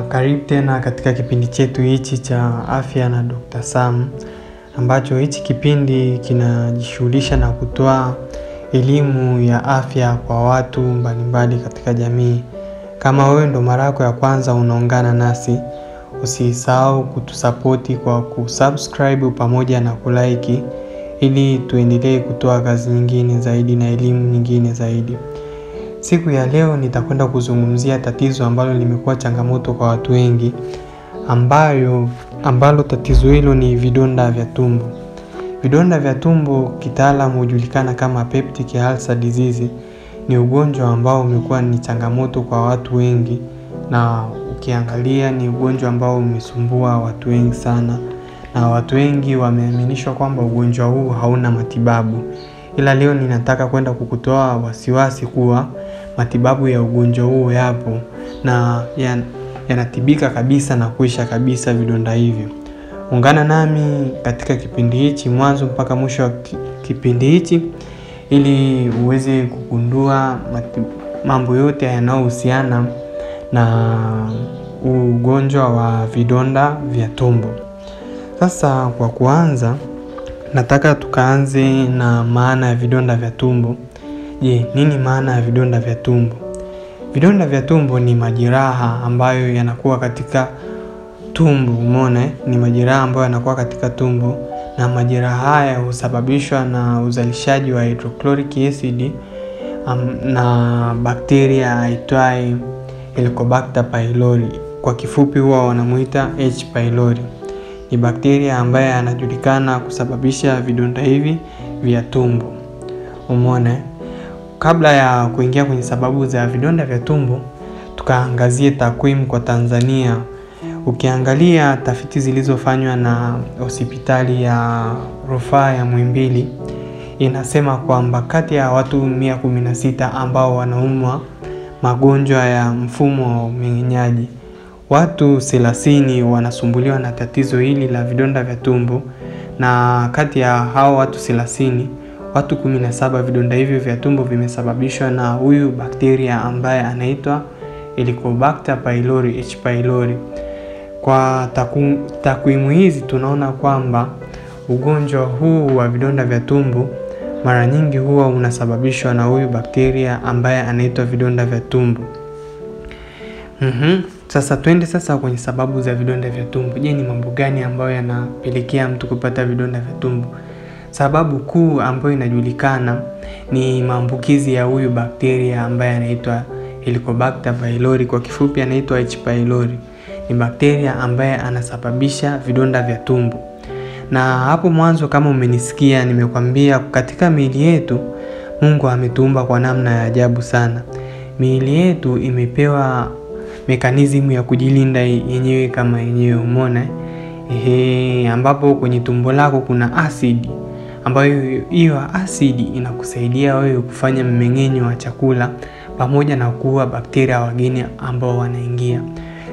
Karibu tena katika kipindi chetu hichi cha afya na Dr. Sam, ambacho hichi kipindi kinajishughulisha na kutoa elimu ya afya kwa watu mbalimbali katika jamii. Kama wewe ndo mara yako ya kwanza unaungana nasi, usisahau kutusapoti kwa kusubscribe pamoja na kulike ili tuendelee kutoa kazi nyingine zaidi na elimu nyingine zaidi. Siku ya leo nitakwenda kuzungumzia tatizo ambalo limekuwa changamoto kwa watu wengi, ambalo tatizo hilo ni vidonda vya tumbo. Vidonda vya tumbo kitaalamu hujulikana kama peptic ulcer disease. Ni ugonjwa ambao umekuwa ni changamoto kwa watu wengi, na ukiangalia ni ugonjwa ambao umesumbua watu wengi sana, na watu wengi wameaminishwa kwamba ugonjwa huu hauna matibabu. Ila leo ninataka kwenda kukutoa wasiwasi kuwa matibabu ya ugonjwa huu yapo na yanatibika kabisa na kuisha kabisa vidonda hivyo. Ungana nami katika kipindi hichi mwanzo mpaka mwisho wa kipindi hichi ili uweze kugundua mambo yote yanayohusiana na ugonjwa wa vidonda vya tumbo. Sasa kwa kuanza, nataka tukaanze na maana ya vidonda vya tumbo. Je, nini maana ya vidonda vya tumbo? Vidonda vya tumbo ni majeraha ambayo yanakuwa katika tumbo. Umeona, ni majeraha ambayo yanakuwa katika tumbo, na majeraha haya husababishwa na uzalishaji wa hydrochloric acid na bakteria aitwaye Helicobacter pylori. Kwa kifupi huwa wanamuita H pylori. Ni bakteria ambaye anajulikana kusababisha vidonda hivi vya tumbo. Umeona? Kabla ya kuingia kwenye sababu za vidonda vya tumbo, tukaangazie takwimu kwa Tanzania. Ukiangalia tafiti zilizofanywa na hospitali ya rufaa ya Muhimbili, inasema kwamba kati ya watu 116 ambao wanaumwa magonjwa ya mfumo wa mmeng'enyaji, watu 30 wanasumbuliwa na tatizo hili la vidonda vya tumbo, na kati ya hao watu 30, watu 17 vidonda hivyo vya tumbo vimesababishwa na huyu bakteria ambaye anaitwa Helicobacter pylori, H pylori. Kwa takwimu hizi tunaona kwamba ugonjwa huu wa vidonda vya tumbo mara nyingi huwa unasababishwa na huyu bakteria ambaye anaitwa vidonda vya tumbo. Sasa twende sasa kwenye sababu za vidonda vya tumbo. Je, ni mambo gani ambayo yanapelekea mtu kupata vidonda vya tumbo? Sababu kuu ambayo inajulikana ni maambukizi ya huyu bakteria ambaye anaitwa Helicobacter pylori, kwa kifupi anaitwa H pylori. Ni bakteria ambaye anasababisha vidonda vya tumbo. Na hapo mwanzo kama umenisikia nimekwambia katika miili yetu Mungu ametuumba kwa namna ya ajabu sana. Miili yetu imepewa mekanizmu ya kujilinda yenyewe kama yenyewe. Umeona? Ambapo kwenye tumbo lako kuna asidi, ambayo hiyo asidi inakusaidia wewe kufanya mmeng'enyo wa chakula pamoja na kuua bakteria wageni ambao wanaingia.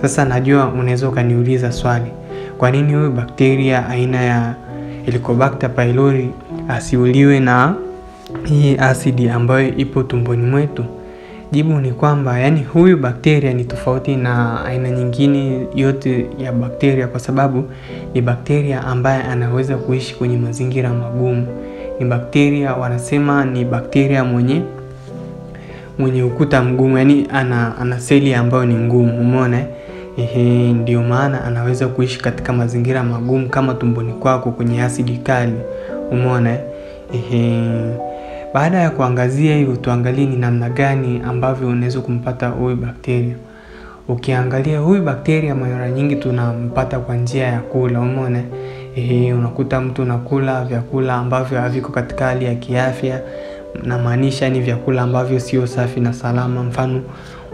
Sasa najua unaweza ukaniuliza swali, kwa nini huyu bakteria aina ya Helicobacter pylori asiuliwe na hii asidi ambayo ipo tumboni mwetu? Jibu ni kwamba huyu bakteria ni tofauti na aina nyingine yote ya bakteria, kwa sababu ni bakteria ambaye anaweza kuishi kwenye mazingira magumu. Ni bakteria, wanasema ni bakteria mwenye ukuta mgumu, ana seli ambayo ni ngumu. Umeona? Ndio maana anaweza kuishi katika mazingira magumu kama tumboni kwako kwenye asidi kali. Umeona? Baada ya kuangazia hiyo, tuangalie ni namna gani ambavyo unaweza kumpata huyu bakteria. Ukiangalia huyu bakteria mara nyingi tunampata kwa njia ya kula. Umeona? Unakuta mtu unakula vyakula ambavyo haviko katika hali ya kiafya, na maanisha ni vyakula ambavyo sio safi na salama. Mfano,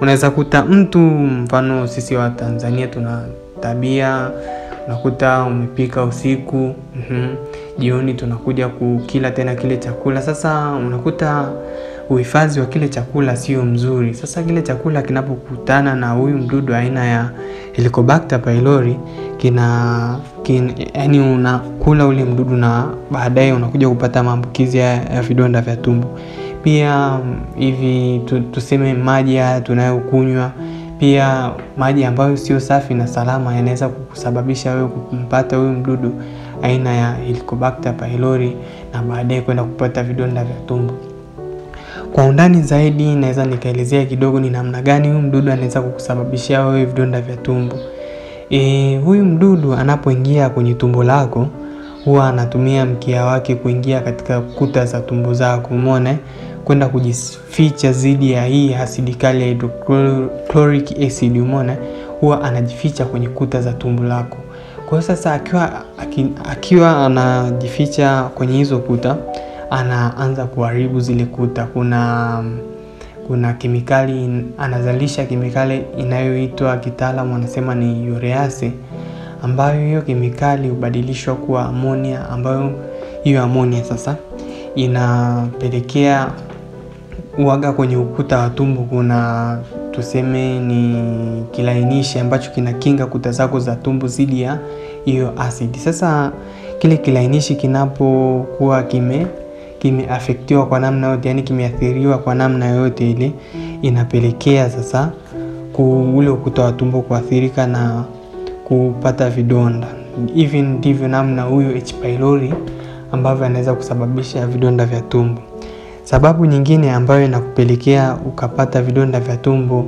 unaweza kuta mtu, mfano sisi wa Tanzania tuna tabia, unakuta umepika usiku, jioni tunakuja kukila tena kile chakula. Sasa unakuta uhifadhi wa kile chakula sio mzuri. Sasa kile chakula kinapokutana na huyu mdudu aina ya Helicobacter pylori, unakula ule mdudu na baadaye unakuja kupata maambukizi ya vidonda vya tumbo. Pia hivi tuseme maji haya tunayokunywa Pia maji ambayo sio safi na salama yanaweza kusababisha wewe kumpata huyu mdudu aina ya Helicobacter pylori na baadaye kwenda kupata vidonda vya tumbo. Kwa undani zaidi naweza nikaelezea kidogo ni namna gani huyu mdudu anaweza kukusababishia wewe vidonda vya tumbo. Huyu mdudu anapoingia kwenye tumbo lako huwa anatumia mkia wake kuingia katika kuta za tumbo zako, umeona, kwenda kujificha dhidi ya hii asidi kali ya hydrochloric acid, umeona, huwa anajificha kwenye kuta za tumbo lako. Kwa sasa akiwa anajificha kwenye hizo kuta, anaanza kuharibu zile kuta. Kuna kemikali, anazalisha kemikali inayoitwa kitaalamu wanasema ni urease, ambayo hiyo kemikali hubadilishwa kuwa amonia, ambayo hiyo amonia sasa inapelekea uwaga kwenye ukuta wa tumbo. Kuna tuseme ni kilainishi ambacho kinakinga kuta zako za tumbo dhidi ya hiyo asidi. Sasa kile kilainishi kinapokuwa kimeafektiwa kwa namna yote, yani kimeathiriwa kwa namna yote ile, inapelekea sasa ule ukuta wa tumbo kuathirika na kupata vidonda. Hivi ndivyo namna huyo H pylori ambavyo anaweza kusababisha vidonda vya tumbo. Sababu nyingine ambayo inakupelekea ukapata vidonda vya tumbo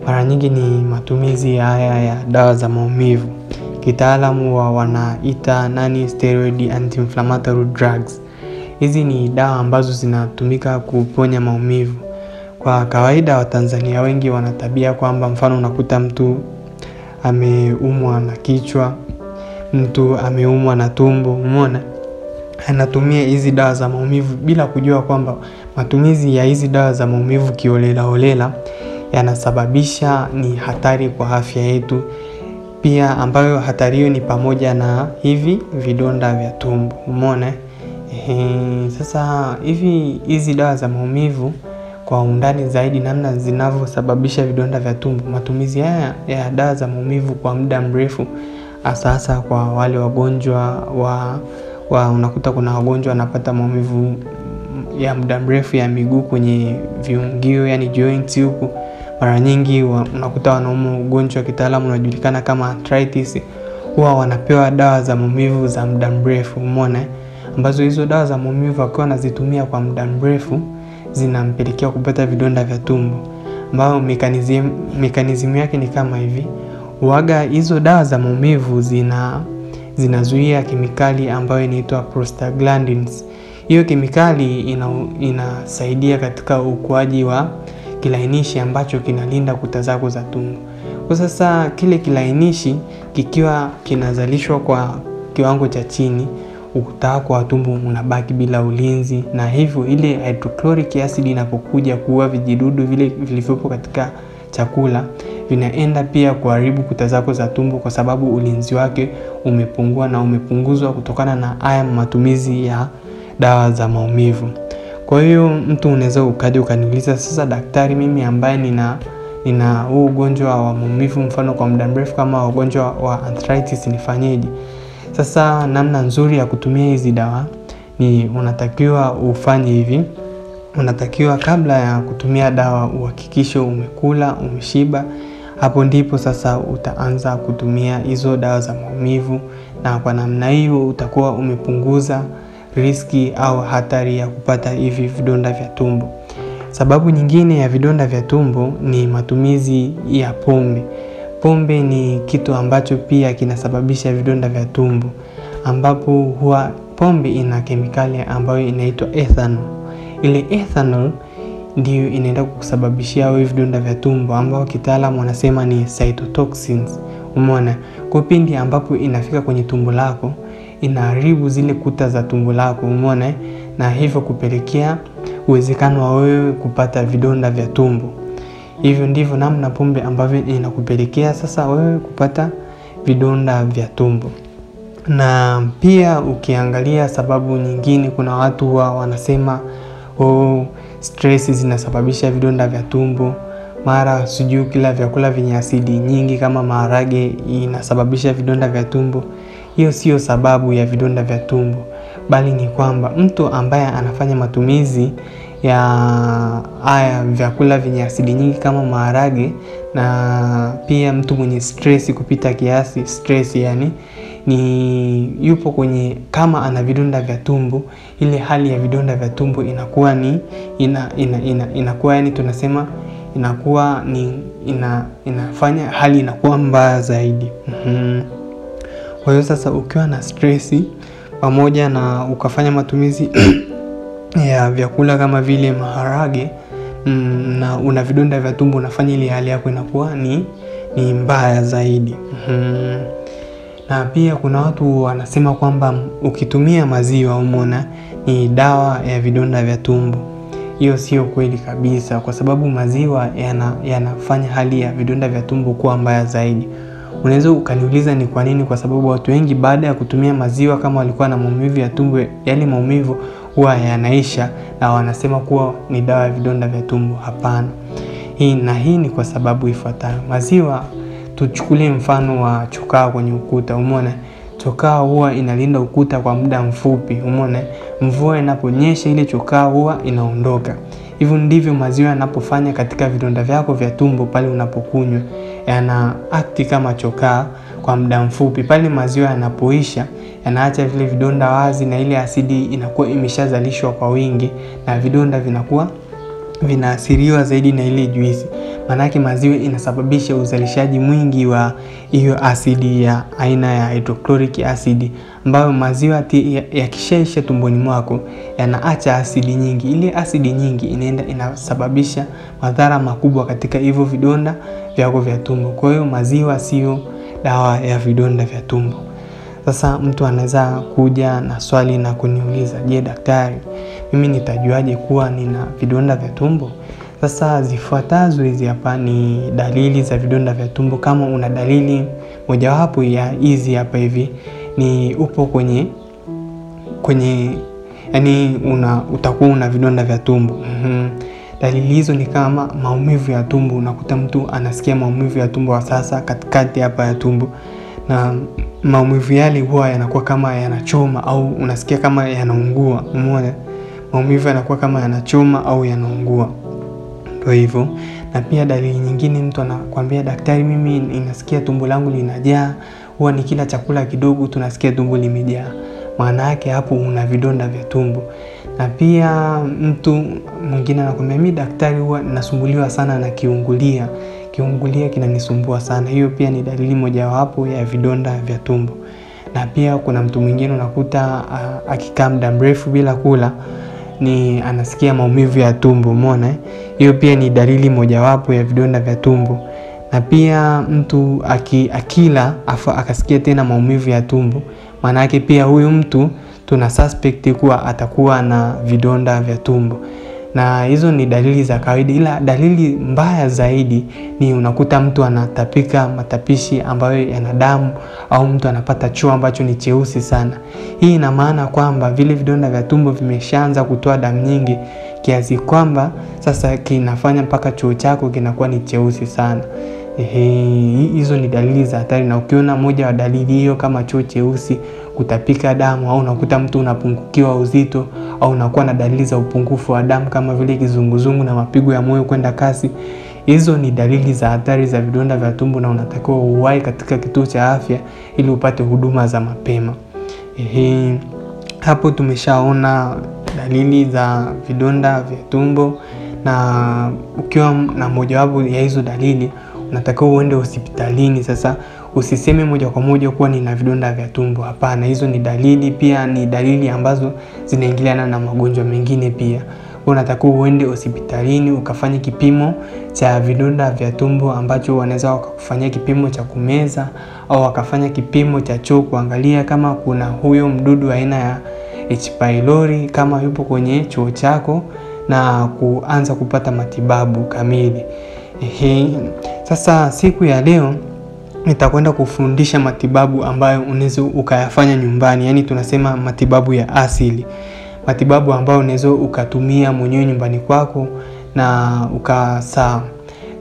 mara nyingi ni matumizi haya ya dawa za maumivu. Kitaalamu wanaita non-steroid anti-inflammatory drugs. Hizi ni dawa ambazo zinatumika kuponya maumivu. Kwa kawaida Watanzania wengi wanatabia kwamba mfano unakuta mtu ameumwa na kichwa, mtu ameumwa na tumbo, umeona, anatumia hizi dawa za maumivu bila kujua kwamba matumizi ya hizi dawa za maumivu kiholela yanasababisha ni hatari kwa afya yetu. Pia ambayo hatari hiyo ni pamoja na hivi vidonda vya tumbo, umeona. Sasa hizi dawa za maumivu kwa undani zaidi namna zinavyosababisha vidonda vya tumbo. Matumizi haya ya dawa za maumivu kwa muda mrefu, hasa kwa wale wagonjwa unakuta kuna wagonjwa wanapata maumivu ya muda mrefu ya miguu kwenye viungio, yani joints huku. Mara nyingi unakuta wanaumwa ugonjwa kitaalamu unajulikana kama arthritis, huwa wanapewa dawa za maumivu za muda mrefu, umeona, ambazo hizo dawa za maumivu akiwa anazitumia kwa muda mrefu zinampelekea kupata vidonda vya tumbo, ambao mekanizmu yake ni kama hivi. Huaga hizo dawa za maumivu zinazuia kemikali ambayo inaitwa prostaglandins. Hiyo kemikali inasaidia katika ukuaji wa kilainishi ambacho kinalinda kuta zako za tumbo. Kwa sasa kile kilainishi kikiwa kinazalishwa kwa kiwango cha chini, ukuta wako wa tumbo unabaki bila ulinzi, na hivyo ile hydrochloric acid inapokuja kuua vijidudu vile vilivyopo katika chakula vinaenda pia kuharibu kuta zako za tumbo, kwa sababu ulinzi wake umepungua na umepunguzwa kutokana na haya matumizi ya dawa za maumivu. Kwa hiyo mtu unaweza ukaja ukaniuliza, sasa daktari, mimi ambaye nina huu ugonjwa wa maumivu mfano kwa muda mrefu kama ugonjwa wa arthritis, nifanyeje? Sasa namna nzuri ya kutumia hizi dawa ni unatakiwa ufanye hivi. Unatakiwa kabla ya kutumia dawa uhakikishe umekula, umeshiba. Hapo ndipo sasa utaanza kutumia hizo dawa za maumivu, na kwa namna hiyo utakuwa umepunguza riski au hatari ya kupata hivi vidonda vya tumbo. Sababu nyingine ya vidonda vya tumbo ni matumizi ya pombe. Pombe ni kitu ambacho pia kinasababisha vidonda vya tumbo, ambapo huwa pombe ina kemikali ambayo inaitwa ethanol. Ile ethanol ndio inaenda kusababishia wewe vidonda vya tumbo, ambao kitaalamu wanasema ni cytotoxins, umeona. Kwa pindi ambapo inafika kwenye tumbo lako inaharibu zile kuta za tumbo lako, umeona, na hivyo kupelekea uwezekano wa wewe kupata vidonda vya tumbo. Hivyo ndivyo namna pombe ambavyo inakupelekea sasa wewe kupata vidonda vya tumbo. Na pia ukiangalia sababu nyingine, kuna watu wanasema stress zinasababisha vidonda vya tumbo, mara sijui kila vyakula vyenye asidi nyingi kama maharage inasababisha vidonda vya tumbo. Hiyo sio sababu ya vidonda vya tumbo, bali ni kwamba mtu ambaye anafanya matumizi ya haya vyakula vyenye asidi nyingi kama maharage, na pia mtu mwenye stress kupita kiasi, stress yani ni yupo kwenye, kama ana vidonda vya tumbo, ile hali ya vidonda vya tumbo inakuwa ni inakuwa yani tunasema inakuwa ni inafanya hali inakuwa mbaya zaidi. Kwa hiyo sasa ukiwa na stress pamoja na ukafanya matumizi ya vyakula kama vile maharage na una vidonda vya tumbo, unafanya ile hali yako inakuwa ni mbaya zaidi. Na pia kuna watu wanasema kwamba ukitumia maziwa umeona ni dawa ya vidonda vya tumbo. Hiyo sio kweli kabisa, kwa sababu maziwa yanafanya hali ya vidonda vya tumbo kuwa mbaya zaidi. Unaweza ukaniuliza ni kwa nini? Kwa sababu watu wengi baada ya kutumia maziwa, kama walikuwa na maumivu ya tumbo, yale maumivu huwa yanaisha na wanasema kuwa ni dawa ya vidonda vya tumbo. Hapana. Hii ni kwa sababu ifuatayo. Maziwa, tuchukulie mfano wa chokaa kwenye ukuta, umeona? Chokaa huwa inalinda ukuta kwa muda mfupi, umeona? Mvua inaponyesha ile chokaa huwa inaondoka. Hivyo ndivyo maziwa yanapofanya katika vidonda vyako vya tumbo. Pale unapokunywa yana act kama chokaa kwa muda mfupi. Pale maziwa yanapoisha yanaacha vile vidonda wazi, na ile asidi inakuwa imeshazalishwa kwa wingi, na vidonda vinakuwa vinaathiriwa zaidi na ile juisi. Manake maziwa inasababisha uzalishaji mwingi wa hiyo asidi ya aina ya hydrochloric acid, ambayo maziwa yakishaisha tumboni mwako yanaacha asidi nyingi. Ile asidi nyingi inasababisha madhara makubwa katika hivyo vidonda vyako vya tumbo. Kwa hiyo maziwa sio dawa ya vidonda vya tumbo. Sasa mtu anaweza kuja na swali na kuniuliza, je, daktari, mimi nitajuaje kuwa nina vidonda vya tumbo? Sasa zifuatazo hizi hapa ni dalili za vidonda vya tumbo. Kama una dalili mojawapo ya hizi hapa hivi, ni upo kwenye yani utakuwa una vidonda vya tumbo. Dalili hizo ni kama maumivu ya tumbo. Unakuta mtu anasikia maumivu ya tumbo sasa katikati hapa ya tumbo, na maumivu yale huwa yanakuwa kama yanachoma au unasikia kama yanaungua. Umeona? Maumivu yanakuwa kama yanachoma au yanaungua. Ndio hivyo. Na pia dalili nyingine, mtu anakuambia, daktari, mimi ninasikia tumbo langu linajaa, huwa nikila chakula kidogo tunasikia tumbo limejaa. Maana yake hapo una vidonda vya tumbo. Na pia mtu mwingine anakuambia, mimi daktari, huwa nasumbuliwa sana na kiungulia. Kiungulia kinanisumbua sana. Hiyo pia ni dalili mojawapo ya vidonda vya tumbo. Na pia kuna mtu mwingine unakuta akikaa muda mrefu bila kula ni anasikia maumivu ya tumbo. Umeona? Hiyo pia ni dalili mojawapo ya vidonda vya tumbo. Na pia mtu akila akasikia tena maumivu ya tumbo, maana yake pia huyu mtu tuna suspect kuwa atakuwa na vidonda vya tumbo. Na hizo ni dalili za kawaida, ila dalili mbaya zaidi ni unakuta mtu anatapika matapishi ambayo yana damu, au mtu anapata choo ambacho ni cheusi sana. Hii ina maana kwamba vile vidonda vya tumbo vimeshaanza kutoa damu nyingi kiasi kwamba sasa kinafanya mpaka choo chako kinakuwa ni cheusi sana. Hizo ni dalili za hatari. Na ukiona moja wa dalili hiyo kama choo cheusi, kutapika damu, au unakuta mtu unapungukiwa uzito, au unakuwa na dalili za upungufu wa damu kama vile kizunguzungu na mapigo ya moyo kwenda kasi, hizo ni dalili za hatari za vidonda vya tumbo, na unatakiwa uwahi katika kituo cha afya ili upate huduma za mapema. Hapo tumeshaona dalili za vidonda vya tumbo, na ukiwa na mojawapo ya hizo dalili unatakiwa uende hospitalini. Sasa usiseme moja kwa moja kuwa nina vidonda vya tumbo. Hapana, hizo ni dalili, pia ni dalili ambazo zinaingiliana na magonjwa mengine pia. Unatakiwa uende hospitalini ukafanye kipimo cha vidonda vya tumbo, ambacho wanaweza wakakufanyia kipimo cha kumeza au wakafanya kipimo cha choo kuangalia kama kuna huyo mdudu aina ya H pylori kama yupo kwenye choo chako, na kuanza kupata matibabu kamili. Sasa siku ya leo nitakwenda kufundisha matibabu ambayo unaweza ukayafanya nyumbani, yani tunasema matibabu ya asili. Matibabu ambayo unaweza ukatumia mwenyewe nyumbani kwako na ukasaa.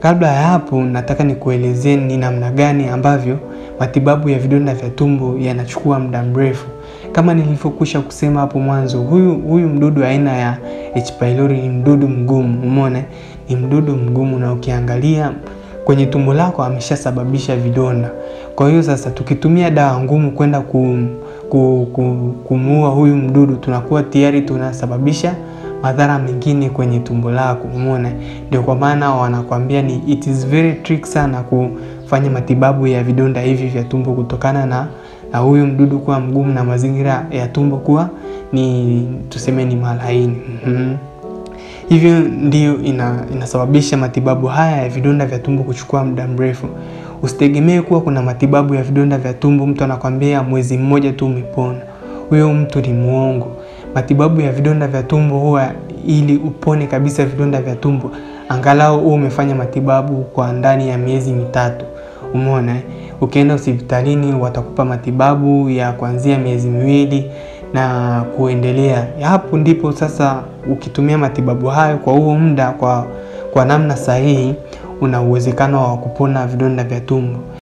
Kabla ya hapo, nataka nikuelezeni ni namna gani ambavyo matibabu ya vidonda vya tumbo yanachukua muda mrefu. Kama nilivyokusha kusema hapo mwanzo, huyu mdudu aina ya H. pylori ni mdudu mgumu. Umeona, ni mdudu mgumu, na ukiangalia kwenye tumbo lako ameshasababisha vidonda. Kwa hiyo sasa tukitumia dawa ngumu kwenda kumuua huyu mdudu, tunakuwa tayari tunasababisha madhara mengine kwenye tumbo lako. Umeona, ndio kwa maana wanakuambia it is very tricky sana kufanya matibabu ya vidonda hivi vya tumbo kutokana na huyu mdudu kuwa mgumu na mazingira ya tumbo kuwa tuseme ni malaini. Hivyo ndio inasababisha matibabu haya ya vidonda vya tumbo kuchukua muda mrefu. Usitegemee kuwa kuna matibabu ya vidonda vya tumbo mtu anakuambia mwezi mmoja tu umepona. Huyo mtu ni muongo. Matibabu ya vidonda vya tumbo huwa ili upone kabisa vidonda vya tumbo, angalau umefanya matibabu kwa ndani ya miezi 3. Umeona, ukienda hospitalini watakupa matibabu ya kuanzia miezi 2 na kuendelea. Hapo ndipo sasa ukitumia matibabu hayo kwa huo muda kwa namna sahihi, una uwezekano wa kupona vidonda vya tumbo.